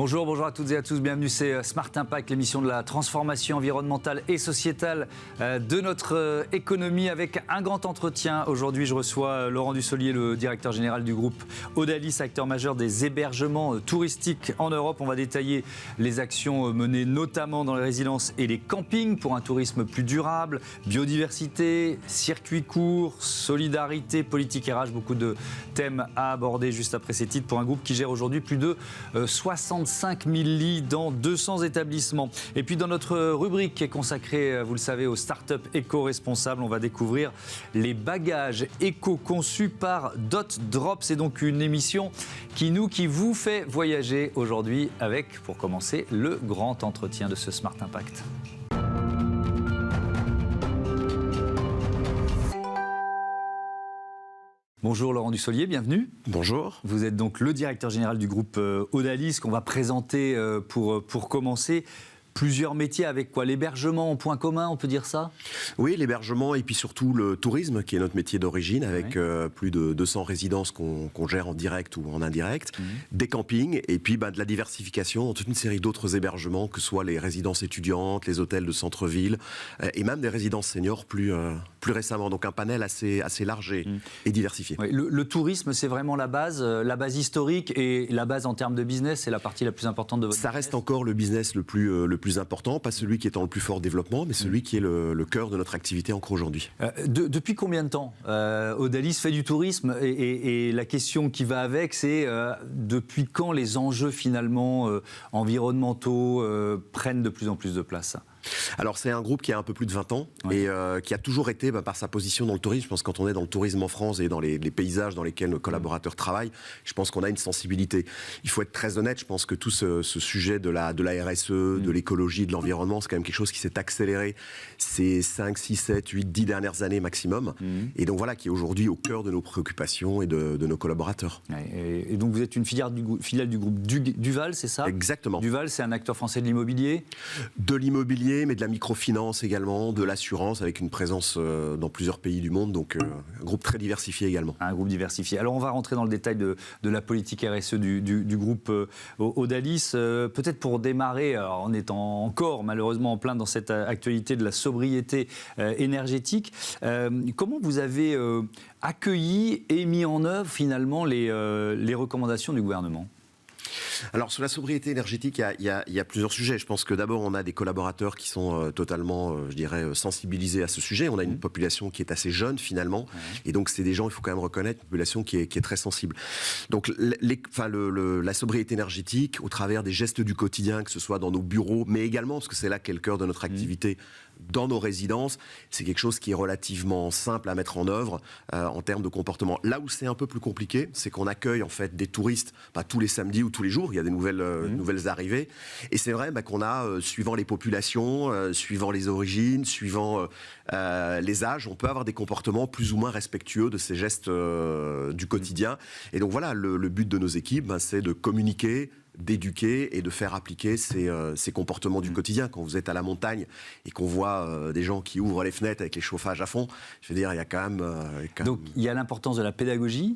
Bonjour à toutes et à tous, bienvenue, c'est Smart Impact, l'émission de la transformation environnementale et sociétale de notre économie avec un grand entretien. Aujourd'hui, je reçois Laurent Dussolier, le directeur général du groupe Audalis, acteur majeur des hébergements touristiques en Europe. On va détailler les actions menées notamment dans les résidences et les campings pour un tourisme plus durable, biodiversité, circuits courts, solidarité, politique RH, beaucoup de thèmes à aborder juste après ces titres pour un groupe qui gère aujourd'hui plus de 65 000 lits dans 200 établissements. Et puis dans notre rubrique qui est consacrée, vous le savez, aux startups éco-responsables, on va découvrir les bagages éco-conçus par Dot Drop. C'est donc une émission qui vous fait voyager aujourd'hui avec, pour commencer, le grand entretien de ce Smart Impact. Bonjour Laurent Dussolier, bienvenue. Bonjour. Vous êtes donc le directeur général du groupe Audalis qu'on va présenter pour commencer. Plusieurs métiers avec quoi? L'hébergement en point commun, on peut dire ça? Oui, l'hébergement et puis surtout le tourisme qui est notre métier d'origine avec plus de 200 résidences qu'on gère en direct ou en indirect, des campings et puis de la diversification dans toute une série d'autres hébergements que ce soit les résidences étudiantes, les hôtels de centre-ville et même des résidences seniors plus récemment. Donc un panel assez large et diversifié. Oui, le tourisme, c'est vraiment la base historique et la base en termes de business, c'est la partie la plus importante de votre business. Ça reste encore le business le plus important, pas celui qui est en le plus fort développement, mais celui qui est le cœur de notre activité encore aujourd'hui. Depuis combien de temps Audalis fait du tourisme et la question qui va avec, c'est depuis quand les enjeux finalement environnementaux prennent de plus en plus de place? Alors c'est un groupe qui a un peu plus de 20 ans et qui a toujours été par sa position dans le tourisme. Je pense que quand on est dans le tourisme en France et dans les paysages dans lesquels nos collaborateurs travaillent, je pense qu'on a une sensibilité. Il faut être très honnête, je pense que tout ce sujet de la RSE, de l'écologie, de l'environnement, c'est quand même quelque chose qui s'est accéléré ces 5, 6, 7, 8, 10 dernières années maximum. Et donc voilà, qui est aujourd'hui au cœur de nos préoccupations et de nos collaborateurs. Et donc vous êtes une filiale du groupe Duval, c'est ça? Exactement. Duval, c'est un acteur français de l'immobilier? De l'immobilier, mais de la microfinance également, de l'assurance avec une présence dans plusieurs pays du monde, donc un groupe très diversifié également. Un groupe diversifié. Alors on va rentrer dans le détail de la politique RSE du groupe Audalis. Peut-être pour démarrer, en étant encore malheureusement en plein dans cette actualité de la sobriété énergétique, comment vous avez accueilli et mis en œuvre finalement les recommandations du gouvernement? Alors sur la sobriété énergétique, il y a plusieurs sujets. Je pense que d'abord on a des collaborateurs qui sont totalement, je dirais, sensibilisés à ce sujet. On a une population qui est assez jeune finalement, et donc c'est des gens, il faut quand même reconnaître, une population qui est très sensible. Donc la sobriété énergétique, au travers des gestes du quotidien, que ce soit dans nos bureaux, mais également, parce que c'est là qu'est le cœur de notre activité, dans nos résidences, c'est quelque chose qui est relativement simple à mettre en œuvre en termes de comportement. Là où c'est un peu plus compliqué, c'est qu'on accueille en fait des touristes tous les samedis ou tous les jours. Il y a des nouvelles arrivées. Et c'est vrai qu'on a, suivant les populations, suivant les origines, suivant les âges, on peut avoir des comportements plus ou moins respectueux de ces gestes du quotidien. Et donc voilà, le but de nos équipes, c'est de communiquer, d'éduquer et de faire appliquer ces comportements du quotidien. Quand vous êtes à la montagne et qu'on voit des gens qui ouvrent les fenêtres avec les chauffages à fond, je veux dire, il y a quand même... Donc il y a l'importance de la pédagogie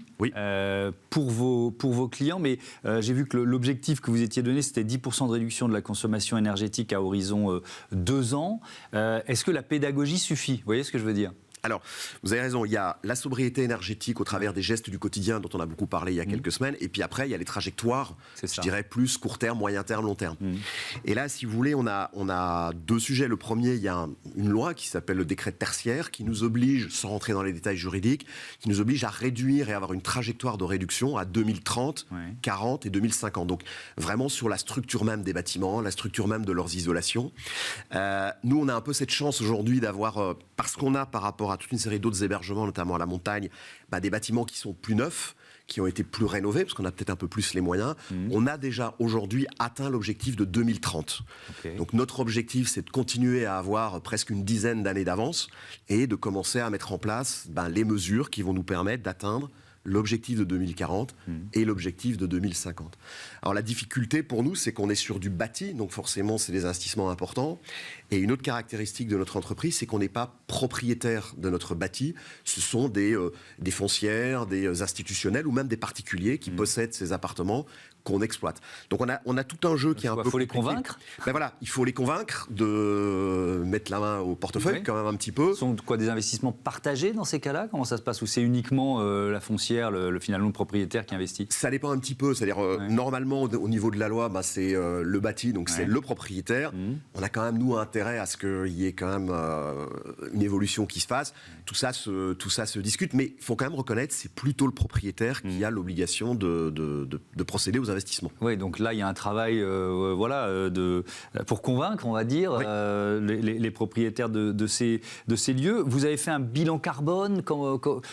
pour vos clients, mais j'ai vu que l'objectif que vous étiez donné, c'était 10% de réduction de la consommation énergétique à horizon 2 ans. Est-ce que la pédagogie suffit? Vous voyez ce que je veux dire? Alors, vous avez raison, il y a la sobriété énergétique au travers des gestes du quotidien dont on a beaucoup parlé il y a quelques semaines, et puis après, il y a les trajectoires, je dirais plus court terme, moyen terme, long terme. Et là, si vous voulez, on a deux sujets. Le premier, il y a une loi qui s'appelle le décret tertiaire, qui nous oblige, sans rentrer dans les détails juridiques, qui nous oblige à réduire et avoir une trajectoire de réduction à 2030, 40 et 2050. Donc, vraiment sur la structure même des bâtiments, la structure même de leurs isolations. Nous, on a un peu cette chance aujourd'hui d'avoir, parce qu'on a par rapport à toute une série d'autres hébergements, notamment à la montagne, des bâtiments qui sont plus neufs, qui ont été plus rénovés, parce qu'on a peut-être un peu plus les moyens. On a déjà aujourd'hui atteint l'objectif de 2030. Donc notre objectif, c'est de continuer à avoir presque une dizaine d'années d'avance et de commencer à mettre en place les mesures qui vont nous permettre d'atteindre l'objectif de 2040 et l'objectif de 2050. Alors la difficulté pour nous, c'est qu'on est sur du bâti, donc forcément c'est des investissements importants. Et une autre caractéristique de notre entreprise, c'est qu'on n'est pas propriétaire de notre bâti. Ce sont des foncières, des institutionnels ou même des particuliers qui possèdent ces appartements qu'on exploite. Donc on a tout un jeu qui est un peu Il faut les compliqué. convaincre. Ben voilà, il faut les convaincre de mettre la main au portefeuille quand même un petit peu. Ce sont quoi, des investissements partagés dans ces cas-là? Comment ça se passe? Ou c'est uniquement la foncière, finalement le propriétaire qui investit? Ça dépend un petit peu. C'est-à-dire, normalement, au niveau de la loi, c'est le bâti, donc c'est le propriétaire. On a quand même, nous, intérêt à ce qu'il y ait quand même une évolution qui se fasse. Tout ça se discute, mais il faut quand même reconnaître c'est plutôt le propriétaire qui a l'obligation de procéder aux investissements. Oui, donc là, il y a un travail pour convaincre, on va dire, les propriétaires de ces lieux. Vous avez fait un bilan carbone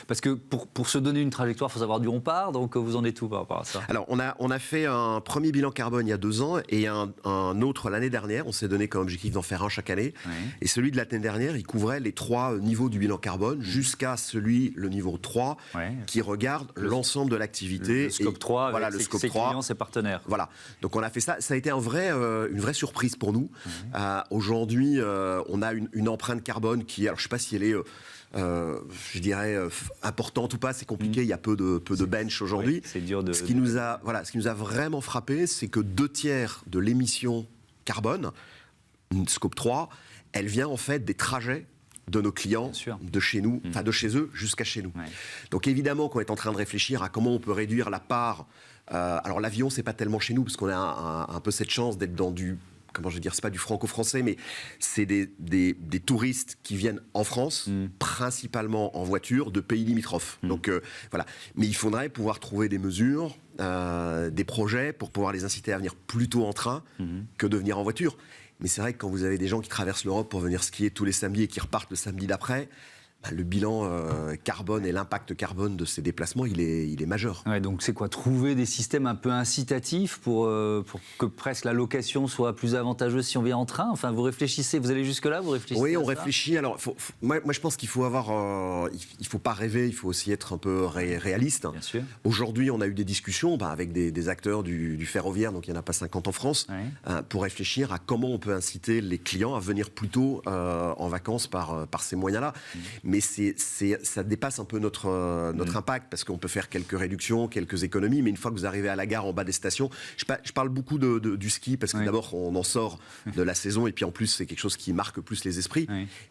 parce que pour se donner une trajectoire, il faut savoir d'où on part, donc vous en êtes où par rapport à ça? Alors, on a fait un premier bilan carbone il y a 2 ans et un autre l'année dernière. On s'est donné comme objectif d'en faire un chaque année. Et celui de l'année dernière, il couvrait les 3 niveaux du bilan carbone jusqu'à le niveau 3 qui regarde l'ensemble de l'activité. Le scope 3 avec voilà, ses clients, ses partenaires. Voilà. Donc on a fait ça. Ça a été une vraie surprise pour nous. Aujourd'hui, on a une empreinte carbone qui, alors je ne sais pas si elle est... je dirais importante ou pas, c'est compliqué, il y a peu de bench aujourd'hui. C'est dur de... Ce qui nous a vraiment frappé, c'est que 2/3 de l'émission carbone, scope 3, elle vient en fait des trajets de nos clients, de chez nous, enfin de chez eux jusqu'à chez nous. Donc évidemment qu'on est en train de réfléchir à comment on peut réduire la part. Alors l'avion, c'est pas tellement chez nous parce qu'on a un peu cette chance d'être dans du... Comment je veux dire, c'est pas du franco-français, mais c'est des touristes qui viennent en France, principalement en voiture, de pays limitrophes. Donc voilà. Mais il faudrait pouvoir trouver des mesures, des projets pour pouvoir les inciter à venir plutôt en train que de venir en voiture. Mais c'est vrai que quand vous avez des gens qui traversent l'Europe pour venir skier tous les samedis et qui repartent le samedi d'après, le bilan carbone et l'impact carbone de ces déplacements, il est majeur. Ouais, donc c'est quoi? Trouver des systèmes un peu incitatifs pour que presque la location soit plus avantageuse si on vient en train? Enfin, vous réfléchissez, vous allez jusque-là, vous réfléchissez? Oui, on réfléchit. Alors, moi, je pense qu'il faut avoir... il faut pas rêver, il faut aussi être un peu réaliste. Bien sûr. Aujourd'hui, on a eu des discussions avec des acteurs du ferroviaire, donc il n'y en a pas 50 en France, pour réfléchir à comment on peut inciter les clients à venir plus tôt en vacances par ces moyens-là. Mais ça dépasse un peu notre impact, parce qu'on peut faire quelques réductions, quelques économies, mais une fois que vous arrivez à la gare en bas des stations, je parle beaucoup du ski, parce que d'abord on en sort de la saison, et puis en plus c'est quelque chose qui marque plus les esprits,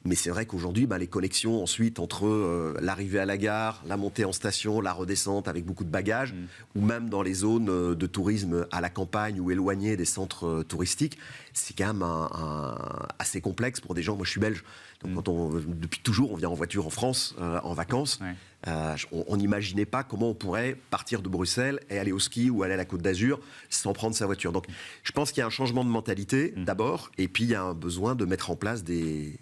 mais c'est vrai qu'aujourd'hui les connexions ensuite entre l'arrivée à la gare, la montée en station, la redescente avec beaucoup de bagages, ou même dans les zones de tourisme à la campagne ou éloignées des centres touristiques, c'est quand même assez complexe pour des gens. Moi je suis belge, donc depuis toujours on vient en voiture en France, en vacances. On n'imaginait pas comment on pourrait partir de Bruxelles et aller au ski ou aller à la Côte d'Azur sans prendre sa voiture. Donc je pense qu'il y a un changement de mentalité d'abord, et puis il y a un besoin de mettre en place des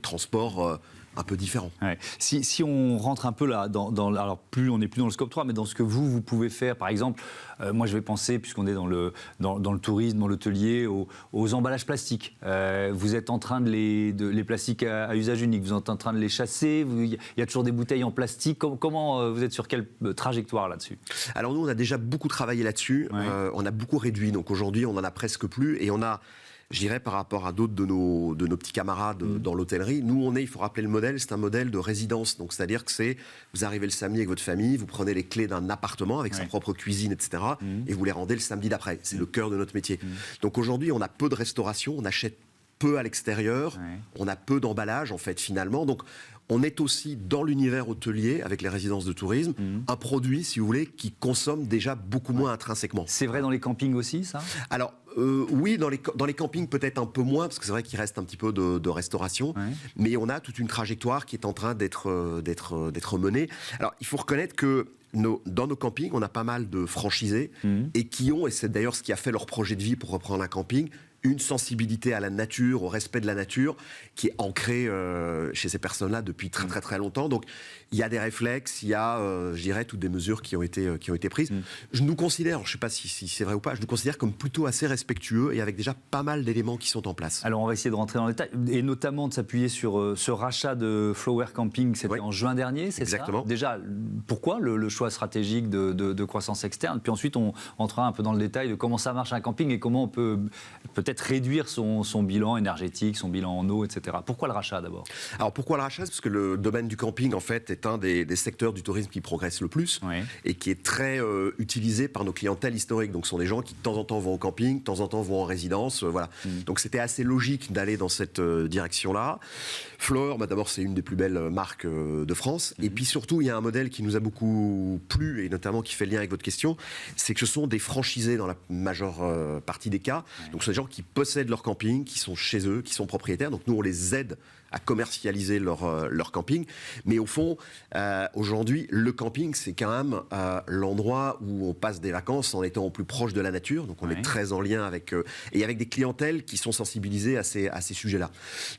transports un peu différents. Si on rentre un peu là, alors on n'est plus dans le scope 3, mais dans ce que vous pouvez faire, par exemple, moi je vais penser, puisqu'on est dans le tourisme, dans l'hôtelier, aux emballages plastiques. Vous êtes en train les plastiques à usage unique, vous êtes en train de les chasser, il y a toujours des bouteilles en plastique. Comment vous êtes sur quelle trajectoire là-dessus? Alors nous, on a déjà beaucoup travaillé là-dessus, on a beaucoup réduit, donc aujourd'hui on n'en a presque plus, et on a... Je dirais par rapport à d'autres de nos petits camarades dans l'hôtellerie, nous il faut rappeler le modèle, c'est un modèle de résidence. Donc c'est-à-dire que vous arrivez le samedi avec votre famille, vous prenez les clés d'un appartement avec sa propre cuisine, etc. Et vous les rendez le samedi d'après. C'est le cœur de notre métier. Donc aujourd'hui, on a peu de restauration, on achète peu à l'extérieur, on a peu d'emballage en fait finalement. Donc on est aussi dans l'univers hôtelier, avec les résidences de tourisme, un produit, si vous voulez, qui consomme déjà beaucoup moins intrinsèquement. C'est vrai dans les campings aussi, ça? Alors, oui, dans les campings, peut-être un peu moins, parce que c'est vrai qu'il reste un petit peu de restauration, mais on a toute une trajectoire qui est en train d'être menée. Alors, il faut reconnaître que dans nos campings, on a pas mal de franchisés, et qui ont, et c'est d'ailleurs ce qui a fait leur projet de vie pour reprendre un camping, une sensibilité à la nature, au respect de la nature, qui est ancrée chez ces personnes-là depuis très très très longtemps. Donc il y a des réflexes, il y a, je dirais, toutes des mesures qui ont été prises. Je nous considère, je ne sais pas si c'est vrai ou pas, je nous considère comme plutôt assez respectueux et avec déjà pas mal d'éléments qui sont en place. Alors on va essayer de rentrer dans le détail, et notamment de s'appuyer sur ce rachat de Flower Camping, c'était en juin dernier, c'est exactement. Ça? Déjà, pourquoi le choix stratégique de croissance externe? Puis ensuite on entrera un peu dans le détail de comment ça marche un camping et comment on peut peut-être réduire son bilan énergétique, son bilan en eau, etc. Pourquoi le rachat d'abord? Alors pourquoi le rachat? Parce que le domaine du camping en fait est un des secteurs du tourisme qui progresse le plus et qui est très utilisé par nos clientèles historiques. Donc ce sont des gens qui de temps en temps vont au camping, de temps en temps vont en résidence, voilà. Donc c'était assez logique d'aller dans cette direction-là. Fluor, d'abord c'est une des plus belles marques de France. Et puis surtout il y a un modèle qui nous a beaucoup plu et notamment qui fait le lien avec votre question, c'est que ce sont des franchisés dans la majeure partie des cas. Donc ce sont des gens qui possèdent leur camping, qui sont chez eux, qui sont propriétaires. Donc nous on les aide à commercialiser leur camping. Mais au fond, aujourd'hui, le camping, c'est quand même l'endroit où on passe des vacances en étant au plus proche de la nature. Donc on est très en lien avec... et avec des clientèles qui sont sensibilisées à ces sujets-là.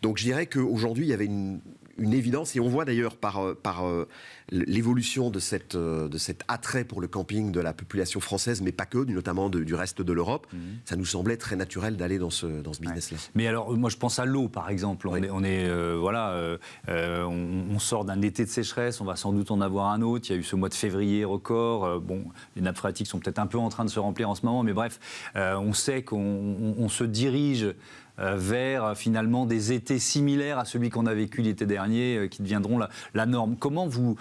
Donc je dirais qu'aujourd'hui, il y avait une évidence, et on voit d'ailleurs par l'évolution de cet attrait pour le camping de la population française, mais pas que, notamment du reste de l'Europe, ça nous semblait très naturel d'aller dans ce business-là. Mais alors, moi je pense à l'eau, par exemple. On sort d'un été de sécheresse, on va sans doute en avoir un autre. Il y a eu ce mois de février record. Les nappes phréatiques sont peut-être un peu en train de se remplir en ce moment, mais bref, on sait qu'on se dirige vers finalement des étés similaires à celui qu'on a vécu l'été dernier, qui deviendront la norme. Comment vous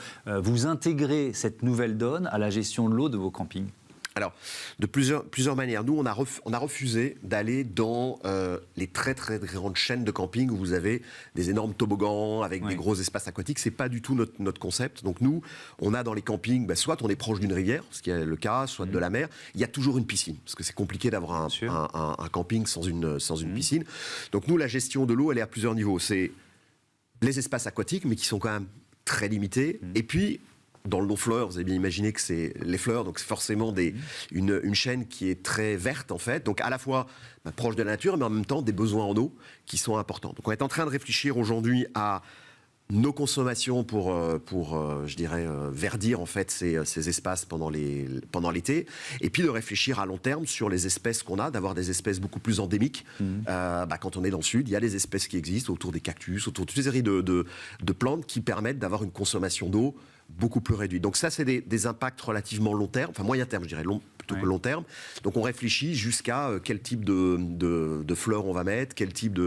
intégrez cette nouvelle donne à la gestion de l'eau de vos campings ? Alors, de plusieurs manières. Nous, on a refusé d'aller dans les très très grandes chaînes de camping où vous avez des énormes toboggans avec des gros espaces aquatiques. C'est pas du tout notre concept. Donc nous, on a dans les campings, soit on est proche d'une rivière, ce qui est le cas, soit de la mer. Il y a toujours une piscine, parce que c'est compliqué d'avoir un camping sans une piscine. Donc nous, la gestion de l'eau, elle est à plusieurs niveaux. C'est les espaces aquatiques, mais qui sont quand même très limités. Et puis dans le nom Fluor, vous avez bien imaginé que c'est les fleurs, donc c'est forcément une chaîne qui est très verte en fait, donc à la fois proche de la nature, mais en même temps des besoins en eau qui sont importants. Donc on est en train de réfléchir aujourd'hui à nos consommations pour je dirais, verdir en fait ces espaces pendant l'été, et puis de réfléchir à long terme sur les espèces qu'on a, d'avoir des espèces beaucoup plus endémiques. Quand on est dans le sud, il y a des espèces qui existent autour des cactus, autour de toutes ces séries de plantes qui permettent d'avoir une consommation d'eau beaucoup plus réduite. Donc ça, c'est des impacts relativement long terme, enfin moyen terme, je dirais, plutôt que long terme. Donc on réfléchit jusqu'à quel type de fleurs on va mettre, quel type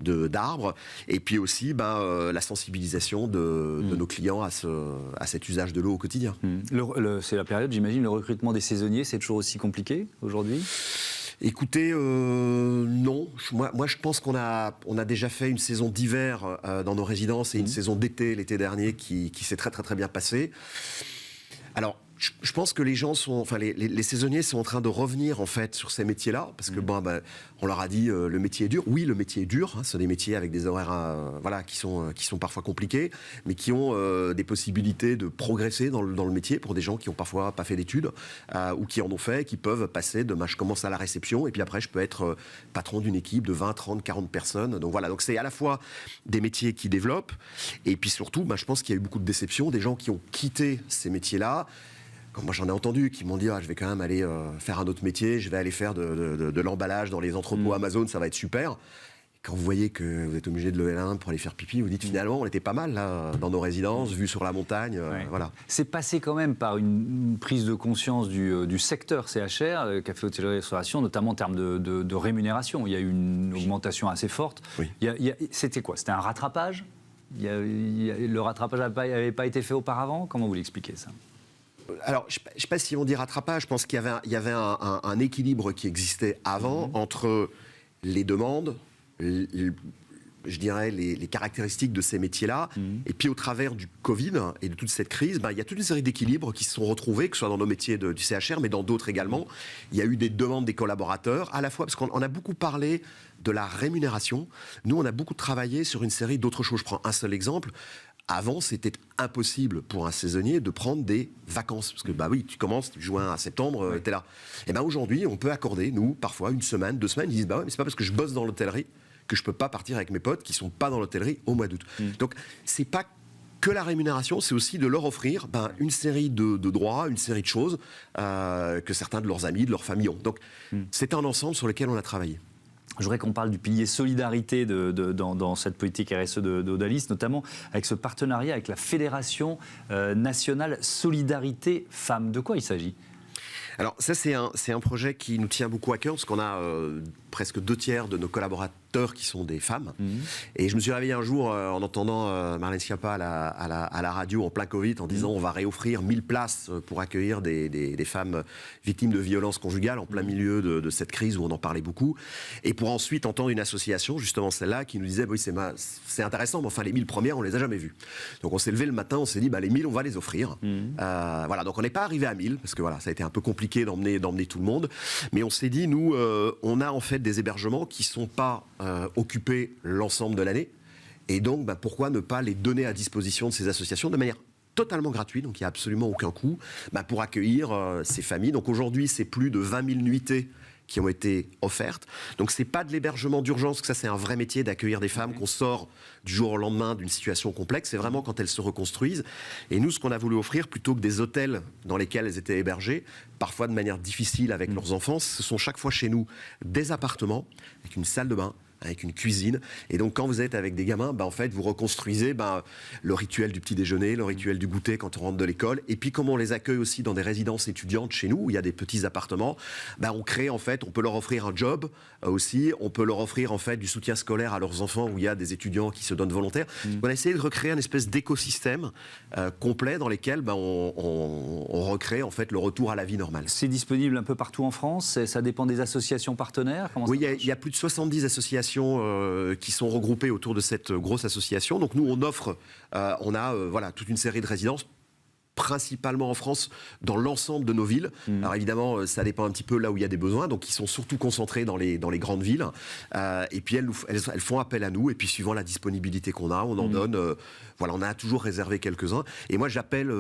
d'arbres, et puis aussi la sensibilisation de nos clients à cet usage de l'eau au quotidien. C'est la période, j'imagine, le recrutement des saisonniers, c'est toujours aussi compliqué aujourd'hui ? Écoutez, non. Moi, je pense qu'on a déjà fait une saison d'hiver dans nos résidences et une saison d'été l'été dernier qui s'est très très très bien passée. Alors, je pense que les gens les saisonniers sont en train de revenir en fait sur ces métiers-là, parce que on leur a dit le métier est dur. Oui, le métier est dur. Ce sont des métiers avec des horaires qui sont parfois compliqués, mais qui ont des possibilités de progresser dans le métier pour des gens qui ont parfois pas fait d'études ou qui en ont fait, qui peuvent passer de je commence à la réception et puis après je peux être patron d'une équipe de 20, 30, 40 personnes. Donc voilà, donc c'est à la fois des métiers qui développent et puis surtout, je pense qu'il y a eu beaucoup de déceptions, des gens qui ont quitté ces métiers-là. Comme moi j'en ai entendu, qui m'ont dit je vais quand même aller faire un autre métier, je vais aller faire de l'emballage dans les entrepôts Amazon, ça va être super. Et quand vous voyez que vous êtes obligé de lever la main pour aller faire pipi, vous dites finalement on était pas mal là, dans nos résidences, vue sur la montagne. Voilà. C'est passé quand même par une prise de conscience du secteur CHR, café, hôtellerie, restauration, notamment en termes de rémunération. Il y a eu une augmentation assez forte. Oui. C'était quoi? C'était un rattrapage? Le rattrapage n'avait pas été fait auparavant? Comment vous l'expliquez ça? Alors, je ne sais pas si on dit rattrapage, je pense qu'il y avait un équilibre qui existait avant entre les demandes, je dirais les caractéristiques de ces métiers-là, et puis au travers du Covid et de toute cette crise, il y a toute une série d'équilibres qui se sont retrouvés, que ce soit dans nos métiers du CHR, mais dans d'autres également. Il y a eu des demandes des collaborateurs, à la fois, parce qu'on a beaucoup parlé de la rémunération. Nous, on a beaucoup travaillé sur une série d'autres choses. Je prends un seul exemple. Avant, c'était impossible pour un saisonnier de prendre des vacances. Parce que, oui, tu commences du juin à septembre, t'es là. Et aujourd'hui, on peut accorder, nous, parfois, une semaine, 2 semaines. Ils disent, mais c'est pas parce que je bosse dans l'hôtellerie que je peux pas partir avec mes potes qui sont pas dans l'hôtellerie au mois d'août. Donc, c'est pas que la rémunération, c'est aussi de leur offrir une série de droits, une série de choses que certains de leurs amis, de leur famille ont. Donc, c'est un ensemble sur lequel on a travaillé. Je voudrais qu'on parle du pilier solidarité dans cette politique RSE d'Odalis, notamment avec ce partenariat avec la Fédération nationale Solidarité Femmes. De quoi il s'agit ? Alors ça, c'est un projet qui nous tient beaucoup à cœur, parce qu'on a presque 2/3 de nos collaborateurs qui sont des femmes. Et je me suis réveillé un jour en entendant Marlène Schiappa à la radio en plein Covid, en disant on va réoffrir 1000 places pour accueillir des femmes victimes de violences conjugales en plein milieu de cette crise où on en parlait beaucoup. Et pour ensuite entendre une association, justement celle-là, qui nous disait oui, c'est intéressant, mais enfin les 1000 premières, on les a jamais vues. Donc on s'est levé le matin, on s'est dit les 1000, on va les offrir. Voilà, donc on n'est pas arrivé à 1000, parce que voilà, ça a été un peu compliqué d'emmener tout le monde. Mais on s'est dit, nous, on a en fait des hébergements qui ne sont pas occupés l'ensemble de l'année. Et donc, pourquoi ne pas les donner à disposition de ces associations de manière totalement gratuite, donc il n'y a absolument aucun coût, pour accueillir ces familles. Donc aujourd'hui, c'est plus de 20 000 nuitées qui ont été offertes. Donc c'est pas de l'hébergement d'urgence, que ça c'est un vrai métier d'accueillir des femmes qu'on sort du jour au lendemain d'une situation complexe, c'est vraiment quand elles se reconstruisent. Et nous, ce qu'on a voulu offrir, plutôt que des hôtels dans lesquels elles étaient hébergées, parfois de manière difficile avec leurs enfants, ce sont chaque fois chez nous des appartements avec une salle de bain, avec une cuisine. Et donc, quand vous êtes avec des gamins, en fait, vous reconstruisez le rituel du petit déjeuner, le rituel du goûter quand on rentre de l'école. Et puis, comme on les accueille aussi dans des résidences étudiantes chez nous, où il y a des petits appartements, on crée, en fait, on peut leur offrir un job aussi. On peut leur offrir, en fait, du soutien scolaire à leurs enfants, où il y a des étudiants qui se donnent volontaires. On a essayé de recréer une espèce d'écosystème complet dans lequel on recrée, en fait, le retour à la vie normale. C'est disponible un peu partout en France. Ça dépend des associations partenaires. Oui, il y a plus de 70 associations qui sont regroupées autour de cette grosse association. Donc nous, on offre, on a toute une série de résidences, principalement en France, dans l'ensemble de nos villes. Alors évidemment, ça dépend un petit peu là où il y a des besoins, donc ils sont surtout concentrés dans les grandes villes. Et puis elles font appel à nous, et puis suivant la disponibilité qu'on a, on en donne. On a toujours réservé quelques-uns. Et moi, j'appelle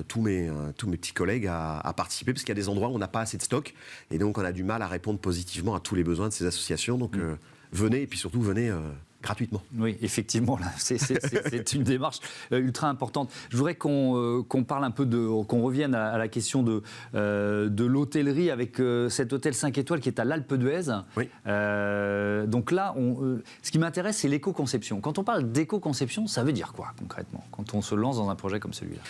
tous mes petits collègues à participer, parce qu'il y a des endroits où on n'a pas assez de stock, et donc on a du mal à répondre positivement à tous les besoins de ces associations. Donc venez, et puis surtout venez gratuitement. Oui, effectivement, là, c'est une démarche ultra importante. Je voudrais qu'on parle un peu qu'on revienne à la question de l'hôtellerie avec cet hôtel 5 étoiles qui est à l'Alpe d'Huez. Oui. Donc là, ce qui m'intéresse, c'est l'éco-conception. Quand on parle d'éco-conception, ça veut dire quoi concrètement, quand on se lance dans un projet comme celui-là ?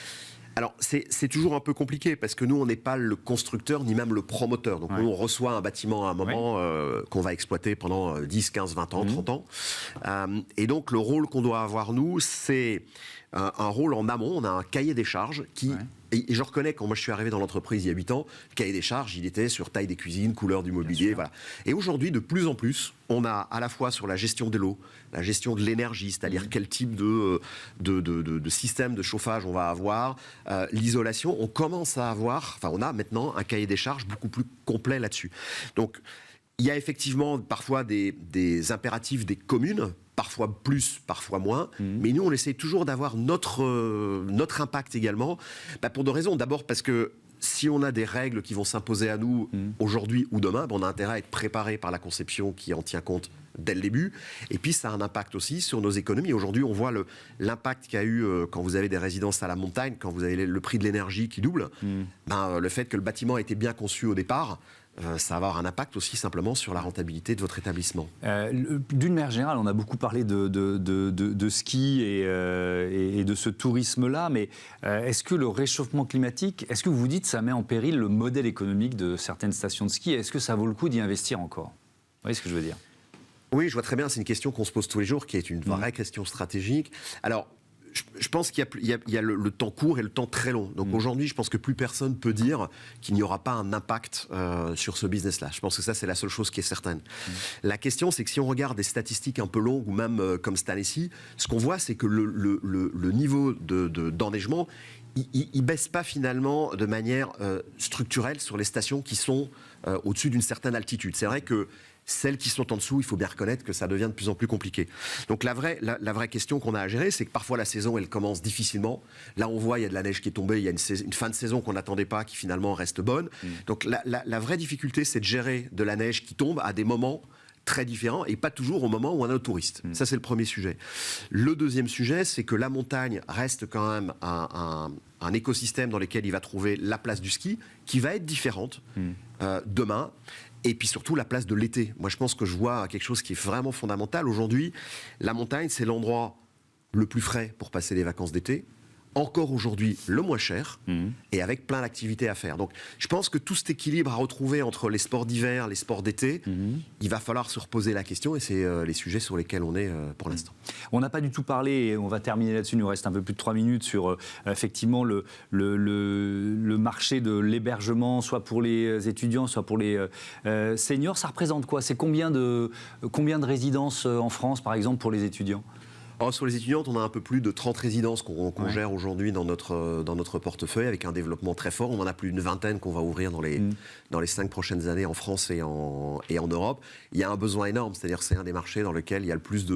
Alors, c'est toujours un peu compliqué, parce que nous, on n'est pas le constructeur, ni même le promoteur. Donc, nous, on reçoit un bâtiment à un moment qu'on va exploiter pendant 10, 15, 20 ans, 30 ans. Et donc, le rôle qu'on doit avoir, nous, c'est un rôle en amont. On a un cahier des charges qui... Et je reconnais, quand moi je suis arrivé dans l'entreprise il y a 8 ans, le cahier des charges, il était sur taille des cuisines, couleur du mobilier, voilà. Et aujourd'hui, de plus en plus, on a à la fois sur la gestion de l'eau, la gestion de l'énergie, c'est-à-dire quel type de système de chauffage on va avoir, l'isolation, on commence à avoir, on a maintenant un cahier des charges beaucoup plus complet là-dessus. Donc, il y a effectivement parfois des impératifs des communes, parfois plus, parfois moins, mais nous on essaie toujours d'avoir notre impact également, pour deux raisons. D'abord parce que si on a des règles qui vont s'imposer à nous aujourd'hui ou demain, on a intérêt à être préparé par la conception qui en tient compte dès le début. Et puis ça a un impact aussi sur nos économies. Aujourd'hui, on voit l'impact qu'il y a eu quand vous avez des résidences à la montagne, quand vous avez le prix de l'énergie qui double. Le fait que le bâtiment a été bien conçu au départ, ça va avoir un impact aussi simplement sur la rentabilité de votre établissement. D'une manière générale, on a beaucoup parlé de ski et de ce tourisme-là, mais est-ce que le réchauffement climatique, est-ce que vous vous dites ça met en péril le modèle économique de certaines stations de ski ? Est-ce que ça vaut le coup d'y investir encore ? Vous voyez ce que je veux dire ? Oui, je vois très bien, c'est une question qu'on se pose tous les jours, qui est une vraie question stratégique. Alors, je pense qu'il y a le temps court et le temps très long. Donc aujourd'hui, je pense que plus personne peut dire qu'il n'y aura pas un impact sur ce business-là. Je pense que ça, c'est la seule chose qui est certaine. La question, c'est que si on regarde des statistiques un peu longues, ou même comme cette année-ci, ce qu'on voit, c'est que le niveau d'enneigement, il ne baisse pas finalement de manière structurelle sur les stations qui sont au-dessus d'une certaine altitude. C'est vrai que celles qui sont en dessous, il faut bien reconnaître que ça devient de plus en plus compliqué. Donc la vraie question qu'on a à gérer, c'est que parfois la saison, elle commence difficilement. Là, on voit, il y a de la neige qui est tombée, il y a une fin de saison qu'on n'attendait pas, qui finalement reste bonne. Donc la vraie difficulté, c'est de gérer de la neige qui tombe à des moments très différents et pas toujours au moment où on a un touriste. Ça, c'est le premier sujet. Le deuxième sujet, c'est que la montagne reste quand même un écosystème dans lequel il va trouver la place du ski, qui va être différente demain. Et puis surtout la place de l'été. Moi, je pense que je vois quelque chose qui est vraiment fondamental. Aujourd'hui, la montagne, c'est l'endroit le plus frais pour passer les vacances d'été. encore aujourd'hui le moins cher et avec plein d'activités à faire. Donc je pense que tout cet équilibre à retrouver entre les sports d'hiver, les sports d'été, il va falloir se reposer la question et c'est les sujets sur lesquels on est pour l'instant. On n'a pas du tout parlé, et on va terminer là-dessus, il nous reste un peu plus de 3 minutes, sur effectivement le marché de l'hébergement, soit pour les étudiants, soit pour les seniors. Ça représente quoi? C'est combien de résidences en France, par exemple, pour les étudiants? Alors, sur les étudiantes, on a un peu plus de 30 résidences qu'on gère aujourd'hui dans notre portefeuille, avec un développement très fort. On en a plus d'une vingtaine qu'on va ouvrir dans les 5 prochaines années en France et en Europe. Il y a un besoin énorme, c'est-à-dire que c'est un des marchés dans lequel il y a le plus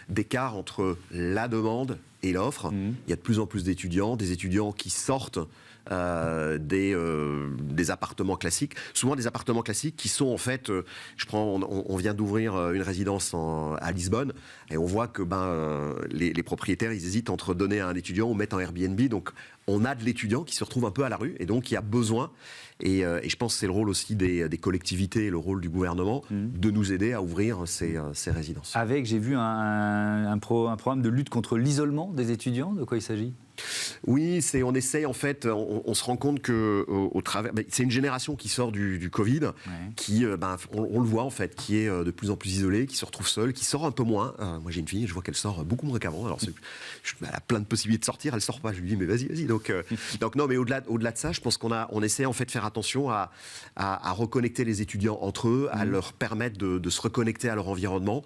d'écart entre la demande et l'offre. Il y a de plus en plus d'étudiants, des étudiants qui sortent des appartements classiques, souvent des appartements classiques qui sont en fait, on vient d'ouvrir une résidence à Lisbonne et on voit que les propriétaires ils hésitent entre donner à un étudiant ou mettre en Airbnb, donc on a de l'étudiant qui se retrouve un peu à la rue et donc il y a besoin et je pense que c'est le rôle aussi des collectivités et le rôle du gouvernement de nous aider à ouvrir ces résidences. Avec, j'ai vu un programme de lutte contre l'isolement des étudiants, de quoi il s'agit? Oui, on essaye en fait, on se rend compte que au travers, c'est une génération qui sort du Covid, qui, on le voit en fait, qui est de plus en plus isolée, qui se retrouve seule, qui sort un peu moins. Moi j'ai une fille, je vois qu'elle sort beaucoup moins qu'avant. Alors elle a plein de possibilités de sortir, elle sort pas. Je lui dis mais vas-y. Donc non, mais au-delà de ça, je pense qu'on essaie en fait de faire attention à reconnecter les étudiants entre eux, à leur permettre de se reconnecter à leur environnement.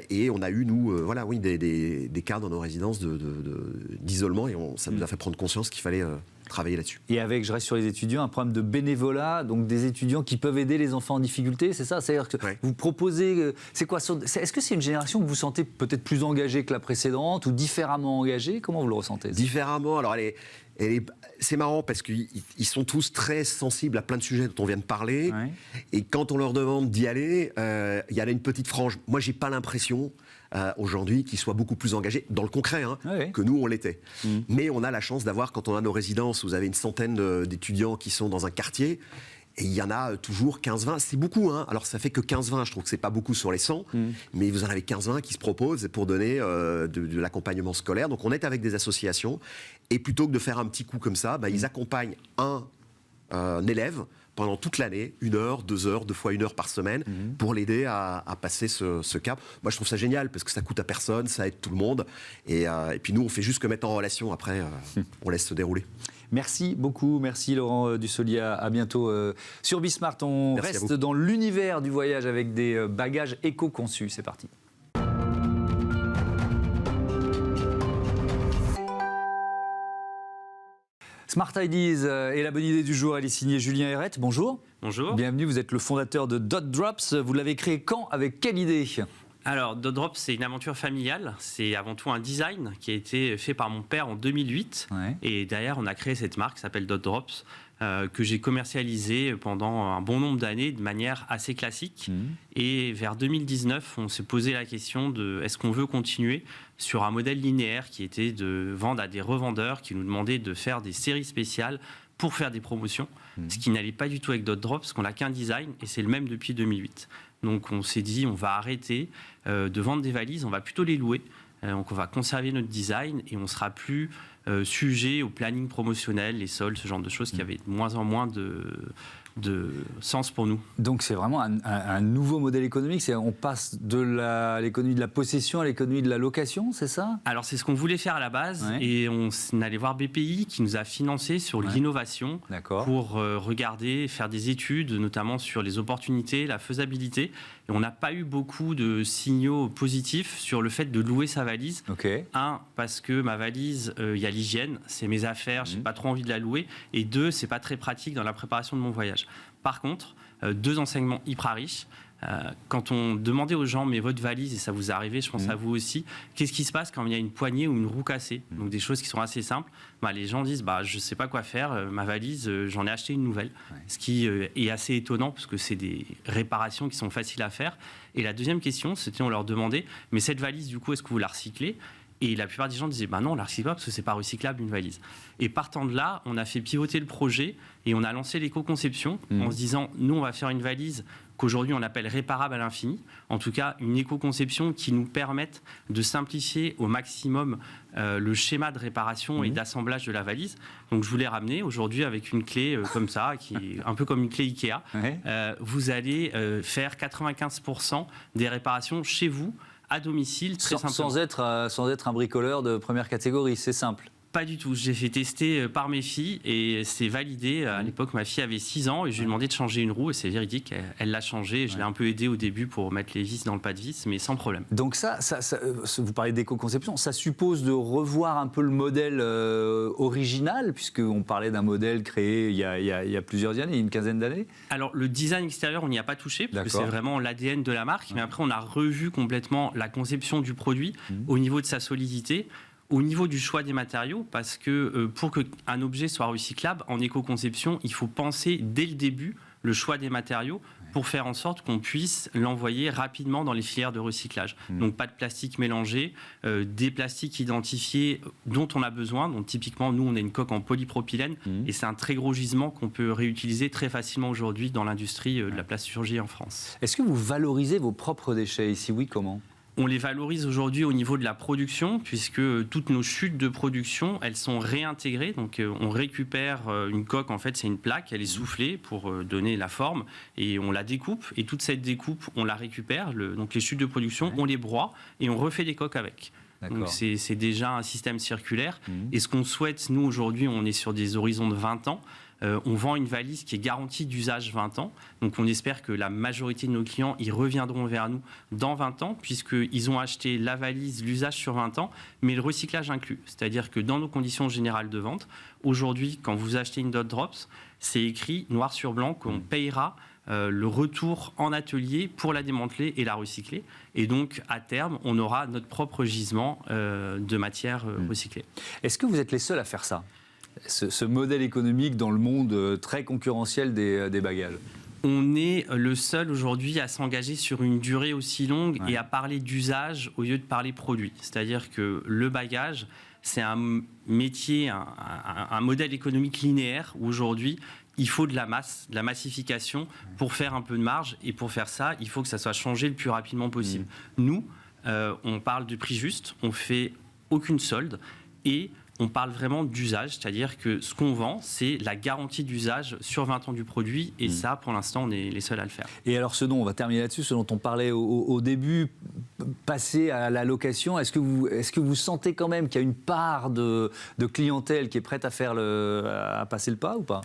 Et on a eu des cas dans nos résidences d'isolement. Et ça nous a fait prendre conscience qu'il fallait travailler là-dessus. Et avec, je reste sur les étudiants, un programme de bénévolat, donc des étudiants qui peuvent aider les enfants en difficulté, c'est ça? C'est-à-dire que vous proposez... C'est quoi? Est-ce que c'est une génération que vous sentez peut-être plus engagée que la précédente ou différemment engagée? Comment vous le ressentez? Différemment, alors c'est marrant parce qu'ils sont tous très sensibles à plein de sujets dont on vient de parler. Et quand on leur demande d'y aller, il y a une petite frange. Moi, j'ai pas l'impression aujourd'hui qu'ils soient beaucoup plus engagés dans le concret que nous, on l'était. Mais on a la chance d'avoir, quand on a nos résidences, vous avez une centaine d'étudiants qui sont dans un quartier. Et il y en a toujours 15-20, c'est beaucoup. Alors ça fait que 15-20, je trouve que c'est pas beaucoup sur les 100, mais vous en avez 15-20 qui se proposent pour donner de l'accompagnement scolaire. Donc on est avec des associations, et plutôt que de faire un petit coup comme ça, ils accompagnent un élève pendant toute l'année, 1 heure, 2 heures, 2 fois 1 heure par semaine, pour l'aider à passer ce cap. Moi je trouve ça génial, parce que ça coûte à personne, ça aide tout le monde, et puis nous on fait juste que mettre en relation, après on laisse se dérouler. Merci beaucoup, merci Laurent Dussolier, à bientôt sur Bismart. On reste dans l'univers du voyage avec des bagages éco-conçus, c'est parti. Smart Ideas et la bonne idée du jour, elle est signée Julien Herrette. Bonjour. Bonjour. Bienvenue, vous êtes le fondateur de Dot Drops. Vous l'avez créé quand? Avec quelle idée? Alors, Dot Drops, c'est une aventure familiale. C'est avant tout un design qui a été fait par mon père en 2008. Et derrière, on a créé cette marque qui s'appelle Dot Drops, que j'ai commercialisée pendant un bon nombre d'années de manière assez classique. Et vers 2019, on s'est posé la question de est-ce qu'on veut continuer sur un modèle linéaire qui était de vendre à des revendeurs qui nous demandaient de faire des séries spéciales pour faire des promotions, ce qui n'allait pas du tout avec Dot Drops, parce qu'on n'a qu'un design et c'est le même depuis 2008. Donc on s'est dit, on va arrêter de vendre des valises, on va plutôt les louer. Donc on va conserver notre design et on ne sera plus sujet au planning promotionnel, les soldes, ce genre de choses qui avaient de moins en moins de sens pour nous. Donc c'est vraiment un nouveau modèle économique, on passe de l'économie de la possession à l'économie de la location, c'est ça? Alors c'est ce qu'on voulait faire à la base, et on allait voir BPI qui nous a financé sur l'innovation pour regarder, faire des études, notamment sur les opportunités, la faisabilité. Et on n'a pas eu beaucoup de signaux positifs sur le fait de louer sa valise. Parce que ma valise, il y a l'hygiène, c'est mes affaires, j'ai pas trop envie de la louer. Et 2, c'est pas très pratique dans la préparation de mon voyage. Par contre, 2 enseignements hyper riches. Quand on demandait aux gens, mais votre valise, et ça vous est arrivé, je pense à vous aussi, qu'est-ce qui se passe quand il y a une poignée ou une roue cassée? Donc des choses qui sont assez simples. Les gens disent, je ne sais pas quoi faire, ma valise, j'en ai acheté une nouvelle. Ce qui est assez étonnant, parce que c'est des réparations qui sont faciles à faire. Et la deuxième question, c'était, on leur demandait, mais cette valise, du coup, est-ce que vous la recyclez? Et la plupart des gens disaient non, on la recycle pas parce que c'est pas recyclable une valise. Et partant de là, on a fait pivoter le projet et on a lancé l'éco-conception en se disant nous, on va faire une valise qu'aujourd'hui on appelle réparable à l'infini. En tout cas, une éco-conception qui nous permette de simplifier au maximum le schéma de réparation et d'assemblage de la valise. Donc je vous l'ai ramené aujourd'hui avec une clé comme ça, qui est un peu comme une clé Ikea. Vous allez faire 95% des réparations chez vous, à domicile, très simplement. Sans être un bricoleur de première catégorie, c'est simple. Pas du tout. J'ai fait tester par mes filles et c'est validé. À l'époque, ma fille avait 6 ans et je lui ai demandé de changer une roue et c'est véridique. Elle l'a changé. Je l'ai un peu aidé au début pour mettre les vis dans le pas de vis, mais sans problème. Donc ça vous parlez d'éco-conception, ça suppose de revoir un peu le modèle original, puisqu'on parlait d'un modèle créé il y a plusieurs années, une quinzaine d'années. Alors le design extérieur, on n'y a pas touché, parce que c'est vraiment l'ADN de la marque. Mais après, on a revu complètement la conception du produit au niveau de sa solidité. Au niveau du choix des matériaux, parce que pour qu'un objet soit recyclable, en éco-conception, il faut penser dès le début le choix des matériaux pour faire en sorte qu'on puisse l'envoyer rapidement dans les filières de recyclage. Donc pas de plastique mélangé, des plastiques identifiés dont on a besoin. Donc typiquement, nous, on a une coque en polypropylène et c'est un très gros gisement qu'on peut réutiliser très facilement aujourd'hui dans l'industrie de la plasturgie en France. Est-ce que vous valorisez vos propres déchets et si oui, comment ? On les valorise aujourd'hui au niveau de la production, puisque toutes nos chutes de production, elles sont réintégrées. Donc on récupère une coque, en fait c'est une plaque, elle est soufflée pour donner la forme, et on la découpe, et toute cette découpe, on la récupère. Donc les chutes de production, on les broie, et on refait des coques avec. Donc c'est déjà un système circulaire. Et ce qu'on souhaite, nous aujourd'hui, on est sur des horizons de 20 ans. On vend une valise qui est garantie d'usage 20 ans. Donc on espère que la majorité de nos clients, ils reviendront vers nous dans 20 ans, puisqu'ils ont acheté la valise, l'usage sur 20 ans, mais le recyclage inclus. C'est-à-dire que dans nos conditions générales de vente, aujourd'hui, quand vous achetez une Dot Drops, c'est écrit noir sur blanc qu'on payera le retour en atelier pour la démanteler et la recycler. Et donc, à terme, on aura notre propre gisement de matière recyclée. Est-ce que vous êtes les seuls à faire ça ? Ce modèle économique dans le monde très concurrentiel des bagages? On est le seul aujourd'hui à s'engager sur une durée aussi longue et à parler d'usage au lieu de parler produit. C'est-à-dire que le bagage, c'est un métier, un modèle économique linéaire où aujourd'hui, il faut de la masse, de la massification pour faire un peu de marge. Et pour faire ça, il faut que ça soit changé le plus rapidement possible. Nous, on parle de prix juste, on fait aucune solde et on parle vraiment d'usage, c'est-à-dire que ce qu'on vend, c'est la garantie d'usage sur 20 ans du produit, et ça, pour l'instant, on est les seuls à le faire. Et alors, on va terminer là-dessus, ce dont on parlait au début, passer à la location, est-ce que vous sentez quand même qu'il y a une part de clientèle qui est prête à passer le pas ou pas ?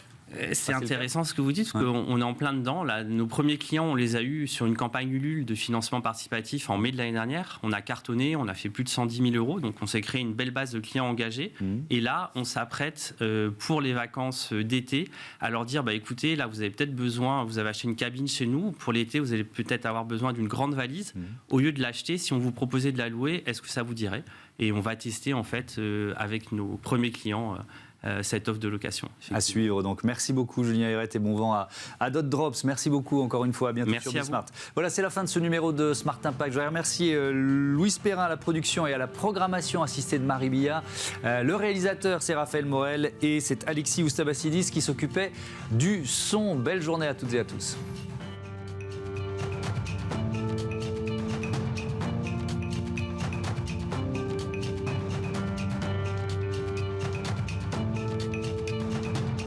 C'est intéressant ce que vous dites, parce qu'on est en plein dedans. Là, nos premiers clients, on les a eus sur une campagne Ulule de financement participatif en mai de l'année dernière. On a cartonné, on a fait plus de 110 000 €, donc on s'est créé une belle base de clients engagés. Et là, on s'apprête pour les vacances d'été à leur dire, écoutez, là, vous avez peut-être besoin, vous avez acheté une cabine chez nous, pour l'été, vous allez peut-être avoir besoin d'une grande valise. Au lieu de l'acheter, si on vous proposait de la louer, est-ce que ça vous dirait ? Et on va tester, en fait, avec nos premiers clients, cette offre de location. À suivre. Donc, merci beaucoup, Julien Herret, et bon vent à Dot Drops. Merci beaucoup encore une fois. À bientôt sur Smart. Voilà, c'est la fin de ce numéro de Smart Impact. Je voudrais remercier Louise Perrin à la production et à la programmation assistée de Marie Billard. Le réalisateur, c'est Raphaël Morel, et c'est Alexis Oustabassidis qui s'occupait du son. Belle journée à toutes et à tous.